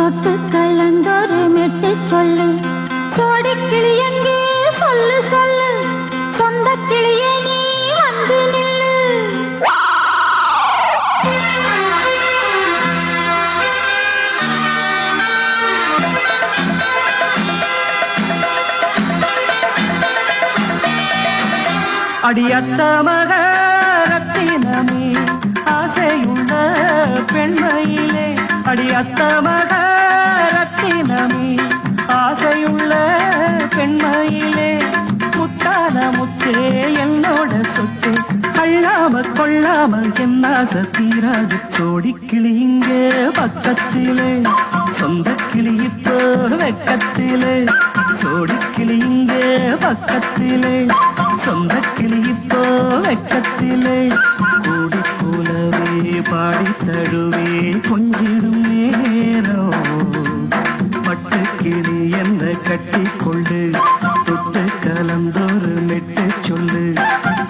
தொட்டு கலந்தொரு மெட்டு சொல்லு. சோடி கிளி எங்கே சொல்லு சொல்லு, சொந்த கிளியே நீ வந்து நில்லு. அடியத்த மக ரத்தினமே ஆசையுள்ள பெண்மையிலே, அடியத்த மக ரத்தினமே ஆசையுள்ள பெண்மையிலே, முத்தான முத்தே என்னோட சொத்து, அள்ளாம கொள்ளாம என்ன சத்தீராது. சோடி கிளி இங்கே பக்கத்திலே, சொந்த கிளி இப்போ வெக்கத்திலே. சோடி கிளி இங்கே பக்கத்திலே, சொந்த கிளி இப்போ வெக்கத்திலே. கூடி போலவே பாடி தழுவே கொஞ்சிடும் நேரம், பட்டு கிளி என்ன கட்டி கொண்டு தொட்டு கலந்தொரு மெட்டு சொல்லு.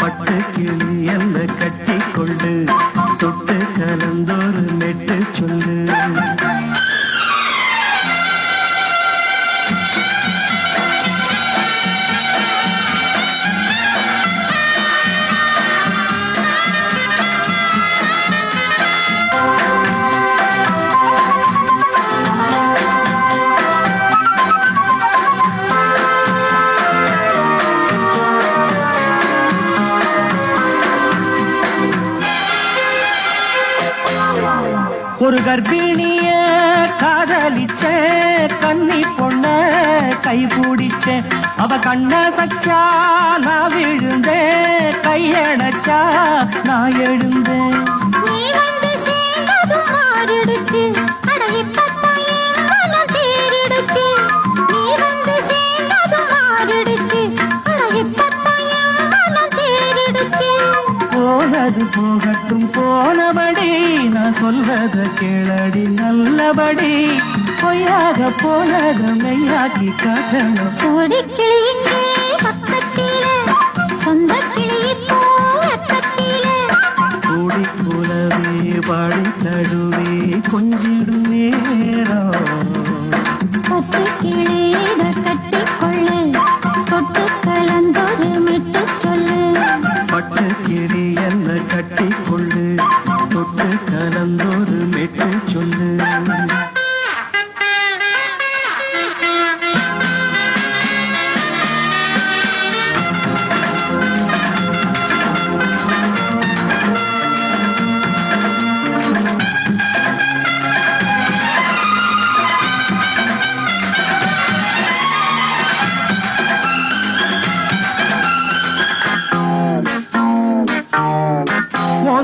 பட்டு கிளி என்ன கட்டி கொண்டு தொட்டு கலந்தொரு மெட்டு சொல்லு. ஒரு கர்ப்பிணிய காதலிச்ச கண்ணி பொண்ண கை பிடிச்ச, அவ கண்ண சச்சா நான் விழுந்தேன், கையடைச்சா நான் எழுந்தேன். நீ வந்து சேர்ந்ததும் மாறிடுச்சு, அட இப்பத்தான் என் மனம் தேறிடுச்சு. நீ வந்து சேர்ந்ததும் மாறிடுச்சு, அட இப்பத்தான் என் மனம் தேறிடுச்சு. போனது போகட்டும் போனபடி, நான் சொல்றத கேளடி நல்லபடி. பொய்யாக போனத மெய்யாக்கி காட்டணும். சோடி கிளி இங்கே பக்கத்திலே, சொந்த கிளி இப்போ வெக்கத்திலே. கூடி போலவே பாடி தழுவே கொஞ்சிடும் நேரம், பட்டு கிளியிட கட்டிக்கொள்ளு, தொட்டு கலந்தொரு மெட்டு சொல்லு. பட்டு கிளி என்ன கட்டி கொள்ளு, தொட்டு கலந்தொரு மெட்டு சொல்லு.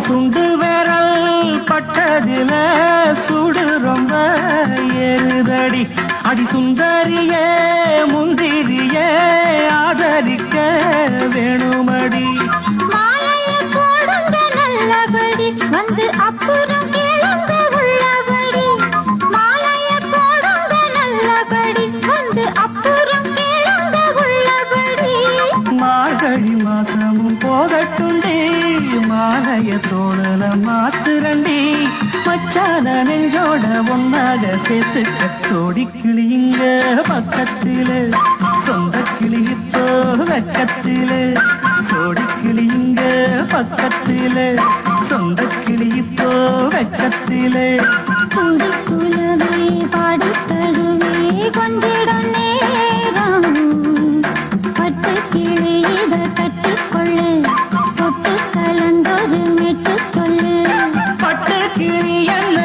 சுண்டு விரல் பட்டதில சுடு ரொம்ப ஏறுதடி. அடி சுந்தரியே முந்திரியே ஆதரிக்க வேணுமடி. மாலையை போடுங்க நல்லபடி, வந்து அப்புறம் கேளுங்க உள்ளபடி. மாலையை போடுங்க நல்லபடி, வந்து அப்புறம் கேளுங்க உள்ளபடி. மார்கழி மாசமும் போகட்டுண்டி, மாலைய தோழல மாத்துரண்டி. மச்சான நெஞ்சோட ஒன்னாக சேர்த்துக்க. சோடி கிளி இங்க பக்கத்திலே, சொந்த கிளி இப்போ வெக்கத்திலே. சோடி கிளி இங்க பக்கத்திலே, சொந்த கிளி இப்போ வெக்கத்திலே. குண்டு குலவே பாடி தழுவே கொஞ்சிடும் நேரம், பட்டு கிளியிட கட்டிக்கொள்ளு, தொட்டு கலந்தொரு மெட்டு சொல்லு. பட்டு கிளி என்ன